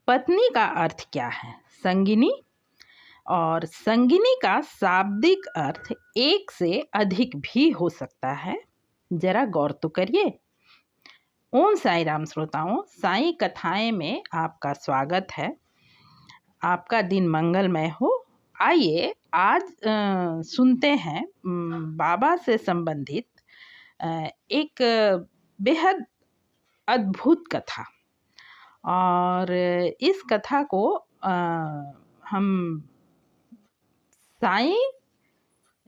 पत्नी का अर्थ क्या है? संगिनी। और संगिनी का शाब्दिक अर्थ एक से अधिक भी हो सकता है। जरा गौर तो करिए। ओम साई राम श्रोताओं, साई कथाएं में आपका स्वागत है। आपका दिन मंगलमय हो। आइए आज सुनते हैं बाबा से संबंधित एक बेहद अद्भुत कथा। और इस कथा को हम साई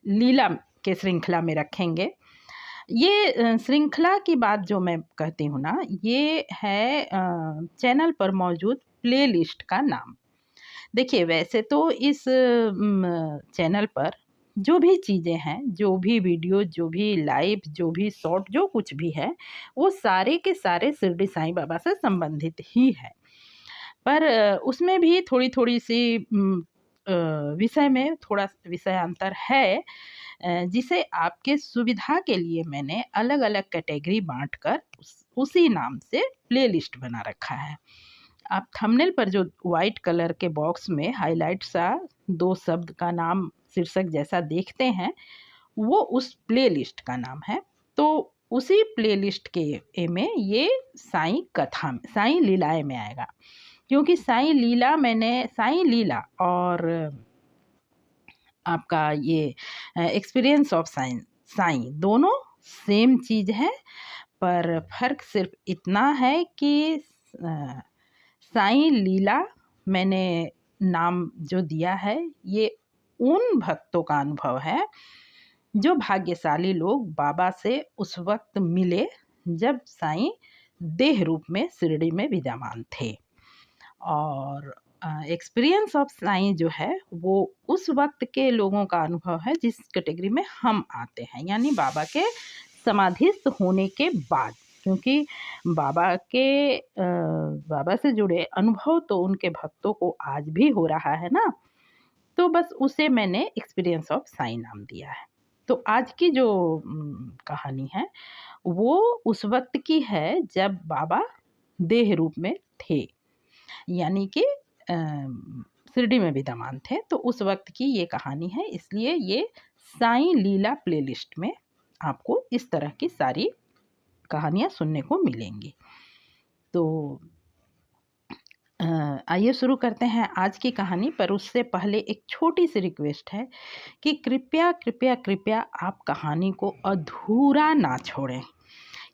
लीला के श्रृंखला में रखेंगे। ये श्रृंखला की बात जो मैं कहती हूँ ना, ये है चैनल पर मौजूद प्लेलिस्ट का नाम। देखिए, वैसे तो इस चैनल पर जो भी चीज़ें हैं, जो भी वीडियो, जो भी लाइव, जो भी शॉर्ट, जो कुछ भी है, वो सारे के सारे शिरडी साईं बाबा से संबंधित ही है। पर उसमें भी थोड़ी थोड़ी सी विषय में थोड़ा विषयांतर है, जिसे आपके सुविधा के लिए मैंने अलग अलग कैटेगरी बांटकर उसी नाम से प्लेलिस्ट बना रखा है। आप थंबनेल पर जो वाइट कलर के बॉक्स में हाईलाइट सा 2 शब्द का नाम शीर्षक जैसा देखते हैं, वो उस प्लेलिस्ट का नाम है। तो उसी प्लेलिस्ट के में ये साईं कथा में, साईं लीलाएं में आएगा। क्योंकि साईं लीला और आपका ये एक्सपीरियंस ऑफ साईं दोनों सेम चीज़ है। पर फर्क सिर्फ इतना है कि साईं लीला मैंने नाम जो दिया है, ये उन भक्तों का अनुभव है जो भाग्यशाली लोग बाबा से उस वक्त मिले जब साईं देह रूप में शिरडी में विद्यमान थे। और एक्सपीरियंस ऑफ साईं जो है वो उस वक्त के लोगों का अनुभव है जिस कैटेगरी में हम आते हैं, यानी बाबा के समाधिस्थ होने के बाद। क्योंकि बाबा से जुड़े अनुभव तो उनके भक्तों को आज भी हो रहा है ना, तो बस उसे मैंने एक्सपीरियंस ऑफ साईं नाम दिया है। तो आज की जो कहानी है वो उस वक्त की है जब बाबा देह रूप में थे, यानी कि शिरडी में विद्यमान थे। तो उस वक्त की ये कहानी है, इसलिए ये साईं लीला प्लेलिस्ट में आपको इस तरह की सारी कहानियाँ सुनने को मिलेंगी। तो आइए शुरू करते हैं आज की कहानी। पर उससे पहले एक छोटी सी रिक्वेस्ट है कि कृपया कृपया कृपया आप कहानी को अधूरा ना छोड़ें।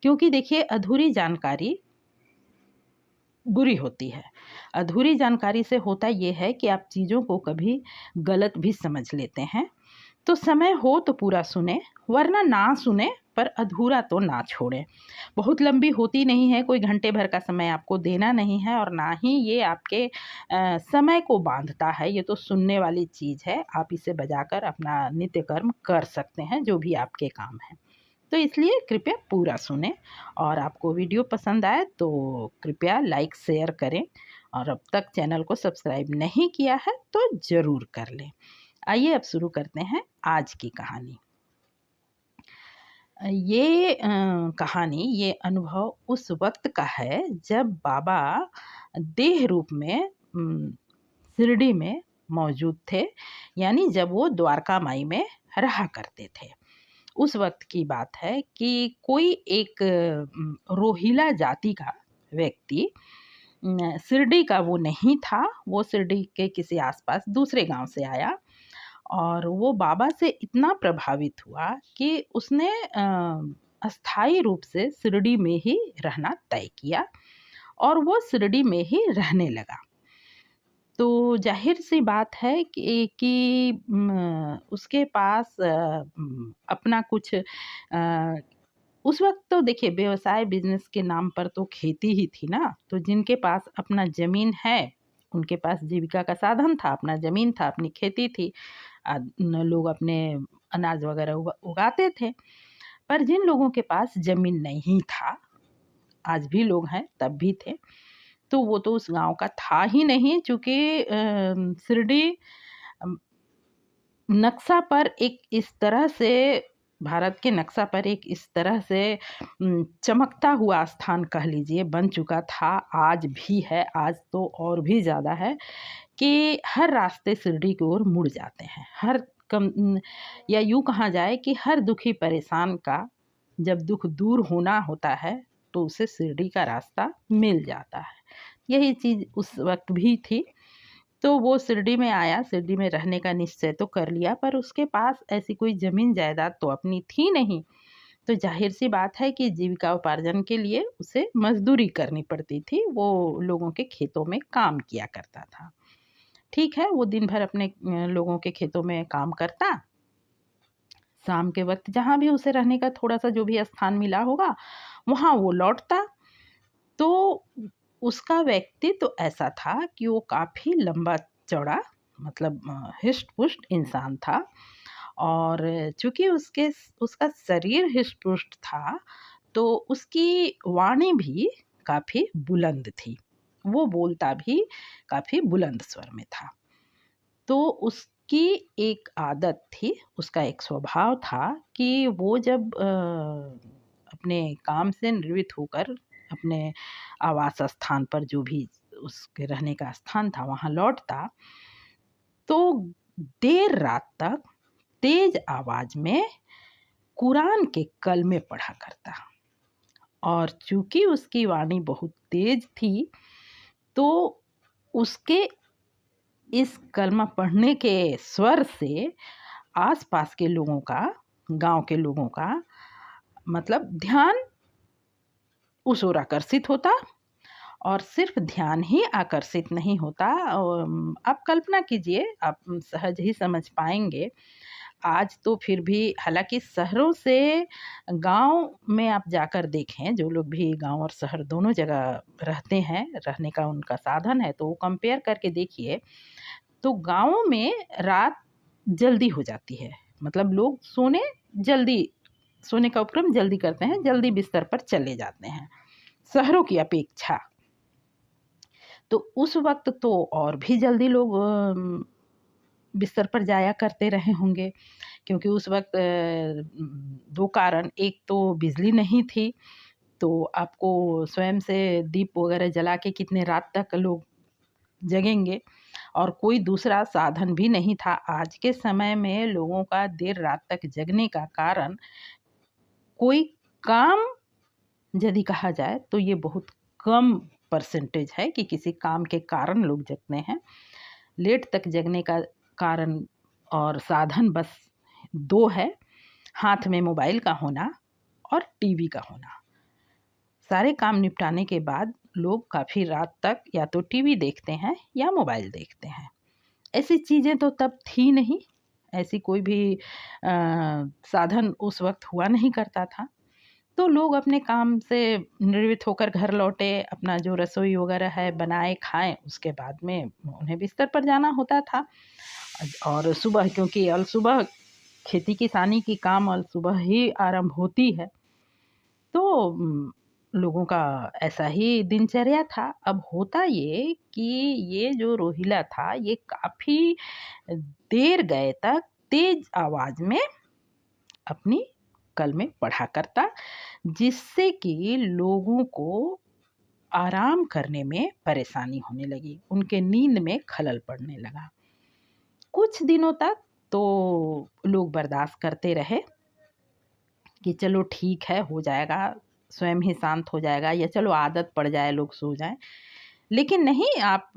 क्योंकि देखिए, अधूरी जानकारी बुरी होती है। अधूरी जानकारी से होता ये है कि आप चीज़ों को कभी गलत भी समझ लेते हैं। तो समय हो तो पूरा सुने, वरना ना सुने, पर अधूरा तो ना छोड़ें। बहुत लंबी होती नहीं है, कोई घंटे भर का समय आपको देना नहीं है, और ना ही ये आपके समय को बांधता है। ये तो सुनने वाली चीज़ है, आप इसे बजाकर अपना नित्य कर्म कर सकते हैं, जो भी आपके काम है। तो इसलिए कृपया पूरा सुने, और आपको वीडियो पसंद आए तो कृपया लाइक शेयर करें, और अब तक चैनल को सब्सक्राइब नहीं किया है तो ज़रूर कर लें। आइए अब शुरू करते हैं आज की कहानी। ये कहानी, ये अनुभव उस वक्त का है जब बाबा देह रूप में शिरडी में मौजूद थे, यानी जब वो द्वारका माई में रहा करते थे। उस वक्त की बात है कि कोई एक रोहिला जाति का व्यक्ति, शिरडी का वो नहीं था, वो शिरडी के किसी आसपास दूसरे गांव से आया, और वो बाबा से इतना प्रभावित हुआ कि उसने अस्थायी रूप से शिरडी में ही रहना तय किया, और वो शिरडी में ही रहने लगा। तो जाहिर सी बात है कि उसके पास अपना कुछ उस वक्त तो देखिए, व्यवसाय बिजनेस के नाम पर तो खेती ही थी ना। तो जिनके पास अपना ज़मीन है, उनके पास जीविका का साधन था, अपना ज़मीन था, अपनी खेती थी, लोग अपने अनाज वगैरह उगाते थे। पर जिन लोगों के पास ज़मीन नहीं था, आज भी लोग हैं, तब भी थे, तो वो तो उस गांव का था ही नहीं। चूँकि शिरडी नक्शा पर एक इस तरह से भारत के नक्शा पर एक इस तरह से चमकता हुआ स्थान कह लीजिए बन चुका था, आज भी है, आज तो और भी ज़्यादा है कि हर रास्ते शिरडी की ओर मुड़ जाते हैं। हर या यूँ कहा जाए कि हर दुखी परेशान का जब दुख दूर होना होता है तो उसे शिरडी का रास्ता मिल जाता है। यही चीज़ उस वक्त भी थी। तो वो शिरडी में आया, शिरडी में रहने का निश्चय तो कर लिया, पर उसके पास ऐसी कोई ज़मीन जायदाद तो अपनी थी नहीं। तो ज़ाहिर-सी बात है कि जीविका उपार्जन के लिए उसे मज़दूरी करनी पड़ती थी। वो लोगों के खेतों में काम किया करता था। ठीक है, वो दिन भर अपने लोगों के खेतों में काम करता। शाम के वक़्त जहाँ भी उसे रहने का थोड़ा-सा जो भी स्थान मिला होगा, वहाँ वो लौटता। तो उसका व्यक्तित्व तो ऐसा था कि वो काफ़ी लंबा-चौड़ा मतलब हिष्ट-पुष्ट इंसान था और चूँकि उसका शरीर हिष्ट-पुष्ट था, तो उसकी वाणी भी काफ़ी बुलंद थी। वो बोलता भी काफ़ी बुलंद स्वर में था। तो उसकी एक आदत थी, उसका एक स्वभाव था कि वो जब अपने काम से निवृत्त होकर अपने आवास स्थान पर जो भी उसके रहने का स्थान था वहाँ लौटता, तो देर रात तक तेज आवाज में कुरान के कलमे पढ़ा करता। और चूंकि उसकी वाणी बहुत तेज थी, तो उसके इस कलमा पढ़ने के स्वर से आसपास के लोगों का, गांव के लोगों का मतलब ध्यान उस ओर आकर्षित होता। और सिर्फ ध्यान ही आकर्षित नहीं होता, आप कल्पना कीजिए, आप सहज ही समझ पाएंगे। आज तो फिर भी हालांकि शहरों से गांव में आप जाकर देखें, जो लोग भी गांव और शहर दोनों जगह रहते हैं, रहने का उनका साधन है, तो वो कंपेयर करके देखिए, तो गाँवों में रात जल्दी हो जाती है। मतलब लोग सोने का उपक्रम जल्दी करते हैं, जल्दी बिस्तर पर चले जाते हैं, शहरों की अपेक्षा। तो उस वक़्त तो और भी जल्दी लोग बिस्तर पर जाया करते रहे होंगे, क्योंकि उस वक़्त 2 कारण, एक तो बिजली नहीं थी, तो आपको स्वयं से दीप वगैरह जला के कितने रात तक लोग जगेंगे, और कोई दूसरा साधन भी नहीं था। आज के समय में लोगों का देर रात तक जगने का कारण, कोई काम यदि कहा जाए तो ये बहुत कम परसेंटेज है कि किसी काम के कारण लोग जगते हैं। लेट तक जगने का कारण और साधन बस 2 है, हाथ में मोबाइल का होना और टीवी का होना। सारे काम निपटाने के बाद लोग काफ़ी रात तक या तो टीवी देखते हैं या मोबाइल देखते हैं। ऐसी चीज़ें तो तब थी नहीं, ऐसी कोई भी साधन उस वक़्त हुआ नहीं करता था। तो लोग अपने काम से निवृत्त होकर घर लौटे, अपना जो रसोई वगैरह है बनाए, खाएँ, उसके बाद में उन्हें बिस्तर पर जाना होता था। और सुबह, क्योंकि अलसुबह खेती किसानी की काम अलसुबह ही आरंभ होती है, तो लोगों का ऐसा ही दिनचर्या था। अब होता ये कि ये जो रोहिला था, ये काफ़ी देर गए तक तेज आवाज़ में अपनी कलमें पढ़ा करता, जिससे कि लोगों को आराम करने में परेशानी होने लगी, उनके नींद में खलल पड़ने लगा। कुछ दिनों तक तो लोग बर्दाश्त करते रहे कि चलो ठीक है, हो जाएगा, स्वयं ही शांत हो जाएगा, या चलो आदत पड़ जाए, लोग सो जाएँ। लेकिन नहीं, आप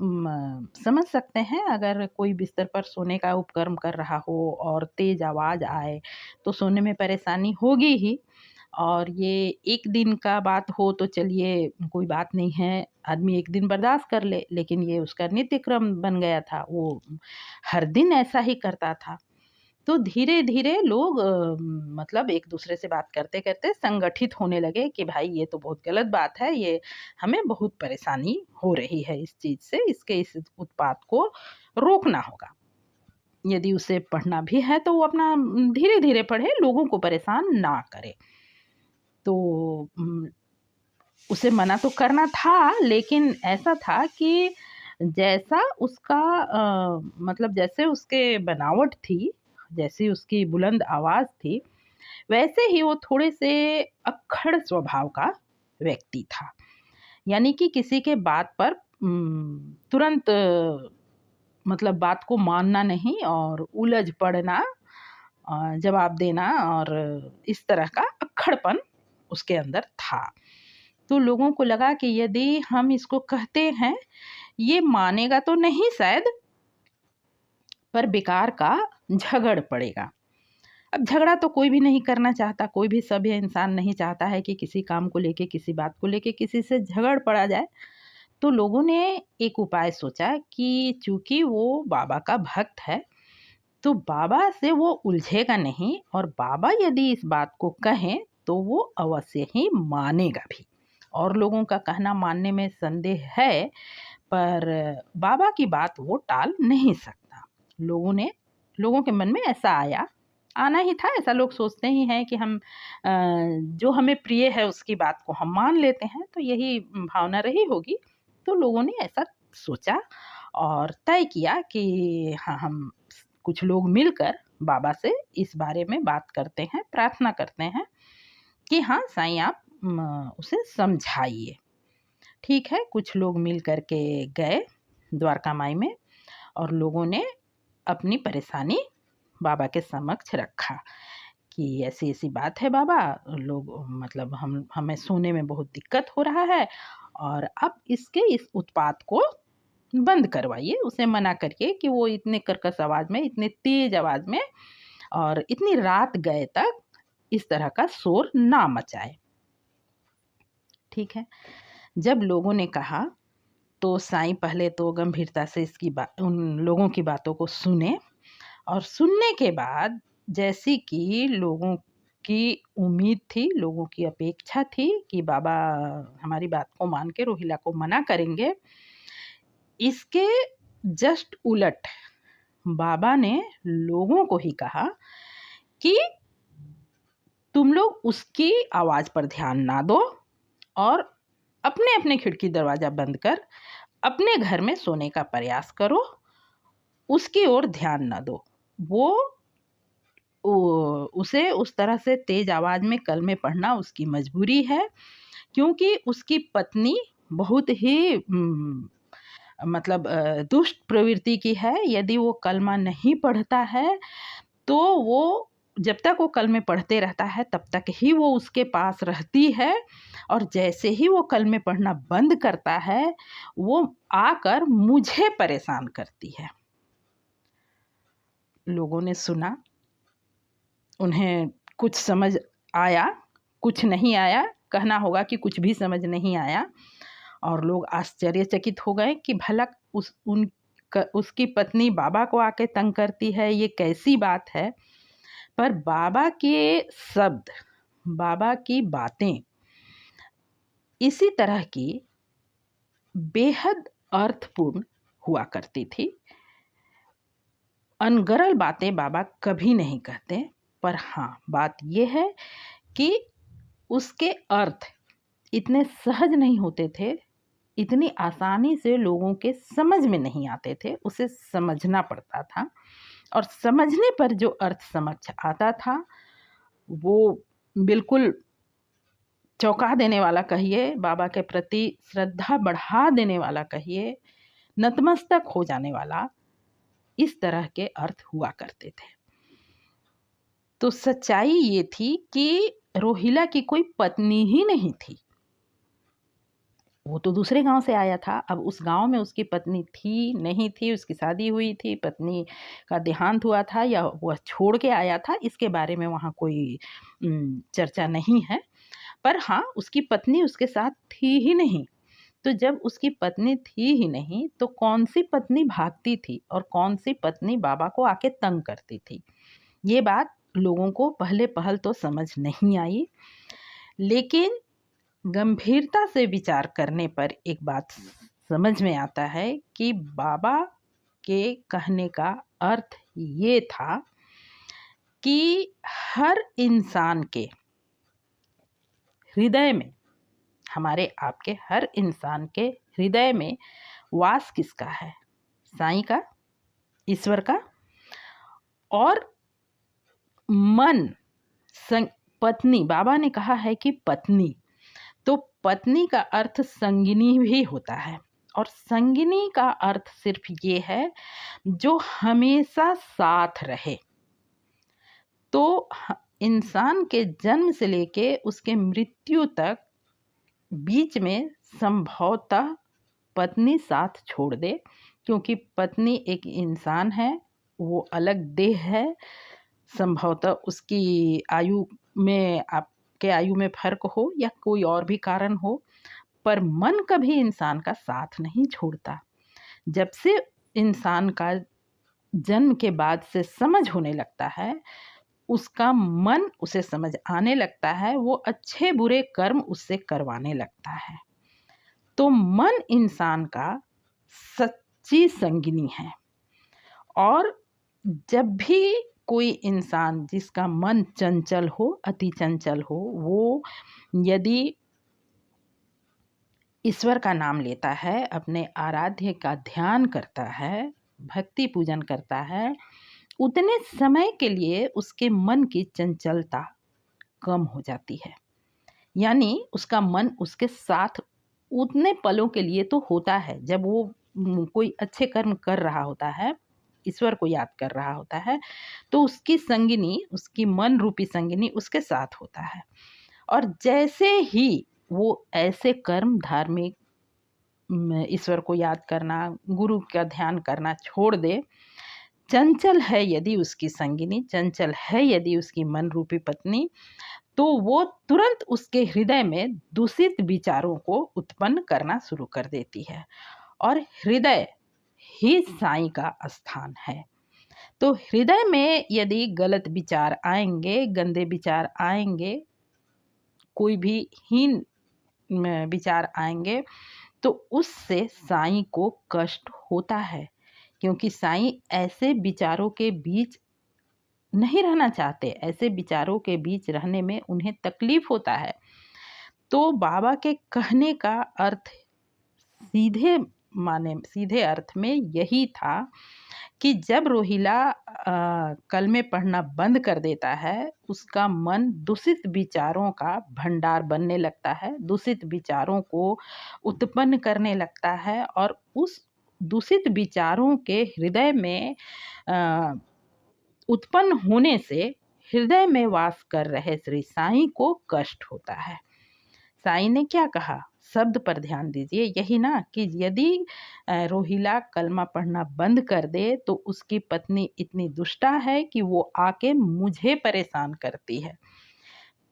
समझ सकते हैं, अगर कोई बिस्तर पर सोने का उपक्रम कर रहा हो और तेज़ आवाज़ आए, तो सोने में परेशानी होगी ही। और ये एक दिन का बात हो तो चलिए कोई बात नहीं है, आदमी एक दिन बर्दाश्त कर ले, लेकिन ये उसका नित्य क्रम बन गया था, वो हर दिन ऐसा ही करता था। तो धीरे-धीरे लोग मतलब एक-दूसरे से बात करते-करते संगठित होने लगे कि भाई ये तो बहुत गलत बात है, ये हमें बहुत परेशानी हो रही है इस चीज़ से, इसके इस उत्पात को रोकना होगा। यदि उसे पढ़ना भी है तो वो अपना धीरे-धीरे पढ़े, लोगों को परेशान ना करे। तो उसे मना तो करना था, लेकिन ऐसा था कि जैसा उसका मतलब जैसे उसके बनावट थी, जैसी उसकी बुलंद आवाज़ थी, वैसे ही वो थोड़े से अक्खड़ स्वभाव का व्यक्ति था। यानी कि किसी के बात पर तुरंत मतलब बात को मानना नहीं और उलझ पड़ना, जवाब देना और इस तरह का अक्खड़पन उसके अंदर था। तो लोगों को लगा कि यदि हम इसको कहते हैं, ये मानेगा तो नहीं शायद, पर बेकार का झगड़ पड़ेगा। अब झगड़ा तो कोई भी नहीं करना चाहता, कोई भी सभ्य इंसान नहीं चाहता है कि किसी काम को लेके, किसी बात को लेके किसी से झगड़ पड़ा जाए। तो लोगों ने एक उपाय सोचा कि चूंकि वो बाबा का भक्त है, तो बाबा से वो उलझेगा नहीं और बाबा यदि इस बात को कहें तो वो अवश्य ही मानेगा भी। और लोगों का कहना मानने में संदेह है, पर बाबा की बात वो टाल नहीं सकता। लोगों के मन में ऐसा आना ही था। ऐसा लोग सोचते ही हैं कि हम जो हमें प्रिय है उसकी बात को हम मान लेते हैं, तो यही भावना रही होगी। तो लोगों ने ऐसा सोचा और तय किया कि हाँ, हम कुछ लोग मिलकर बाबा से इस बारे में बात करते हैं, प्रार्थना करते हैं कि हाँ साईं, आप उसे समझाइए। ठीक है, कुछ लोग मिल कर के गए द्वारका माई में और लोगों ने अपनी परेशानी बाबा के समक्ष रखा कि ऐसी ऐसी बात है बाबा, लोग मतलब हमें सोने में बहुत दिक्कत हो रहा है और आप इस उत्पात को बंद करवाइए। उसे मना करिए कि वो इतने कर्कश आवाज़ में, इतने तेज आवाज़ में और इतनी रात गए तक इस तरह का शोर ना मचाए। ठीक है, जब लोगों ने कहा तो साईं पहले तो गंभीरता से उन लोगों की बातों को सुने और सुनने के बाद जैसी कि लोगों की उम्मीद थी, लोगों की अपेक्षा थी कि बाबा हमारी बात को मान के रोहिला को मना करेंगे, इसके जस्ट उलट बाबा ने लोगों को ही कहा कि तुम लोग उसकी आवाज़ पर ध्यान ना दो और अपने अपने खिड़की दरवाज़ा बंद कर अपने घर में सोने का प्रयास करो, उसकी ओर ध्यान ना दो। उसे उस तरह से तेज आवाज़ में कलमे पढ़ना उसकी मजबूरी है, क्योंकि उसकी पत्नी बहुत ही मतलब दुष्ट प्रवृत्ति की है। यदि वो कलमा नहीं पढ़ता है तो वो जब तक वो कलमे पढ़ते रहता है तब तक ही वो उसके पास रहती है और जैसे ही वो कलमे पढ़ना बंद करता है वो आकर मुझे परेशान करती है। लोगों ने सुना, उन्हें कुछ समझ आया, कुछ नहीं आया, कहना होगा कि कुछ भी समझ नहीं आया और लोग आश्चर्यचकित हो गए कि भला उसकी पत्नी बाबा को आके तंग करती है, ये कैसी बात है। पर बाबा के शब्द, बाबा की बातें इसी तरह की बेहद अर्थपूर्ण हुआ करती थी। अनगरल बातें बाबा कभी नहीं कहते, पर हाँ बात यह है कि उसके अर्थ इतने सहज नहीं होते थे, इतनी आसानी से लोगों के समझ में नहीं आते थे, उसे समझना पड़ता था और समझने पर जो अर्थ समझ आता था वो बिल्कुल चौंका देने वाला कहिए, बाबा के प्रति श्रद्धा बढ़ा देने वाला कहिए, नतमस्तक हो जाने वाला, इस तरह के अर्थ हुआ करते थे। तो सच्चाई ये थी कि रोहिला की कोई पत्नी ही नहीं थी। वो तो दूसरे गांव से आया था। अब उस गांव में उसकी पत्नी थी नहीं थी, उसकी शादी हुई थी, पत्नी का देहांत हुआ था या वह छोड़ के आया था, इसके बारे में वहाँ कोई चर्चा नहीं है। पर हाँ, उसकी पत्नी उसके साथ थी ही नहीं। तो जब उसकी पत्नी थी ही नहीं तो कौन सी पत्नी भागती थी और कौन सी पत्नी बाबा को आके तंग करती थी, ये बात लोगों को पहले पहल तो समझ नहीं आई। लेकिन गंभीरता से विचार करने पर एक बात समझ में आता है कि बाबा के कहने का अर्थ ये था कि हर इंसान के हृदय में, हमारे आपके हर इंसान के हृदय में वास किसका है? साईं का, ईश्वर का। और मन पत्नी, बाबा ने कहा है कि पत्नी, तो पत्नी का अर्थ संगिनी भी होता है, और संगिनी का अर्थ सिर्फ ये है जो हमेशा साथ रहे। तो इंसान के जन्म से लेके उसके मृत्यु तक बीच में संभवतः पत्नी साथ छोड़ दे, क्योंकि पत्नी एक इंसान है, वो अलग देह है। संभवतः उसकी आयु में, आपके आयु में फर्क हो या कोई और भी कारण हो, पर मन कभी इंसान का साथ नहीं छोड़ता। जब से इंसान का जन्म के बाद से समझ होने लगता है, उसका मन उसे समझ आने लगता है, वो अच्छे बुरे कर्म उससे करवाने लगता है। तो मन इंसान का सच्ची संगिनी है। और जब भी कोई इंसान जिसका मन चंचल हो, अति चंचल हो, वो यदि ईश्वर का नाम लेता है, अपने आराध्य का ध्यान करता है, भक्ति पूजन करता है, उतने समय के लिए उसके मन की चंचलता कम हो जाती है। यानी उसका मन उसके साथ उतने पलों के लिए तो होता है, जब वो कोई अच्छे कर्म कर रहा होता है, ईश्वर को याद कर रहा होता है, तो उसकी संगिनी, उसकी मन रूपी संगिनी उसके साथ होता है। और जैसे ही वो ऐसे कर्म, धार्मिक, ईश्वर को याद करना, गुरु का ध्यान करना छोड़ दे, चंचल है यदि उसकी संगिनी, चंचल है यदि उसकी मन रूपी पत्नी, तो वो तुरंत उसके हृदय में दूषित विचारों को उत्पन्न करना शुरू कर देती है। और हृदय ही साईं का स्थान है। तो हृदय में यदि गलत विचार आएंगे, गंदे विचार आएंगे, कोई भी हीन विचार आएंगे, तो उससे साईं को कष्ट होता है, क्योंकि साईं ऐसे विचारों के बीच नहीं रहना चाहते। ऐसे विचारों के बीच रहने में उन्हें तकलीफ होता है। तो बाबा के कहने का अर्थ सीधे अर्थ में यही था कि जब रोहिला कलमे पढ़ना बंद कर देता है, उसका मन दूषित विचारों का भंडार बनने लगता है, दूषित विचारों को उत्पन्न करने लगता है, और उस दूषित विचारों के हृदय में उत्पन्न होने से हृदय में वास कर रहे श्री साईं को कष्ट होता है। साईं ने क्या कहा, शब्द पर ध्यान दीजिए, यही ना कि यदि रोहिला कलमा पढ़ना बंद कर दे तो उसकी पत्नी इतनी दुष्टा है कि वो आके मुझे परेशान करती है।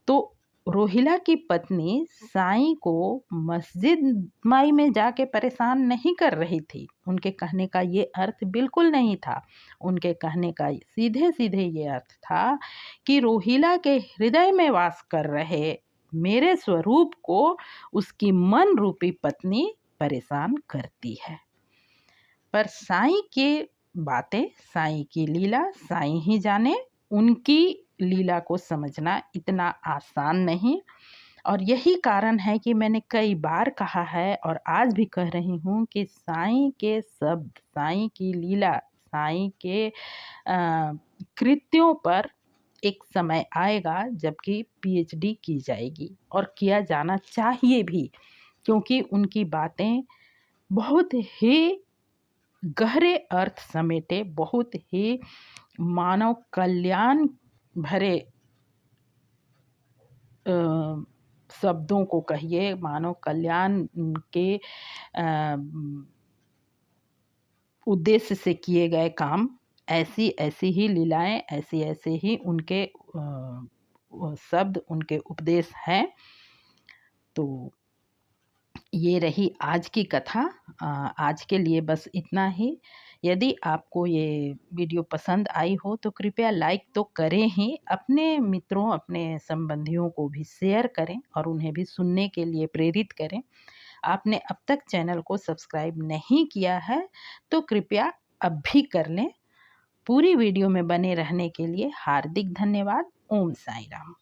तो रोहिला की पत्नी साईं को मस्जिद माई में जाके परेशान नहीं कर रही थी। उनके कहने का ये अर्थ बिल्कुल नहीं था। उनके कहने का सीधे सीधे ये अर्थ था कि रोहिला के हृदय में वास कर रहे मेरे स्वरूप को उसकी मन रूपी पत्नी परेशान करती है। पर साईं की बातें, साईं की लीला साईं ही जाने। उनकी लीला को समझना इतना आसान नहीं, और यही कारण है कि मैंने कई बार कहा है और आज भी कह रही हूँ कि साईं के शब्द, साईं की लीला, साईं के कृत्यों पर एक समय आएगा जबकि पीएचडी की जाएगी, और किया जाना चाहिए भी, क्योंकि उनकी बातें बहुत ही गहरे अर्थ समेटे, बहुत ही मानव कल्याण भरे शब्दों को कहिए, मानव कल्याण के उद्देश्य से किए गए काम, ऐसी ऐसी ही लीलाएं, ऐसी ऐसे ही उनके शब्द, उनके उपदेश हैं। तो ये रही आज की कथा। आज के लिए बस इतना ही। यदि आपको ये वीडियो पसंद आई हो तो कृपया लाइक तो करें ही, अपने मित्रों, अपने संबंधियों को भी शेयर करें और उन्हें भी सुनने के लिए प्रेरित करें। आपने अब तक चैनल को सब्सक्राइब नहीं किया है तो कृपया अब भी कर लें। पूरी वीडियो में बने रहने के लिए हार्दिक धन्यवाद। ओम साईं राम।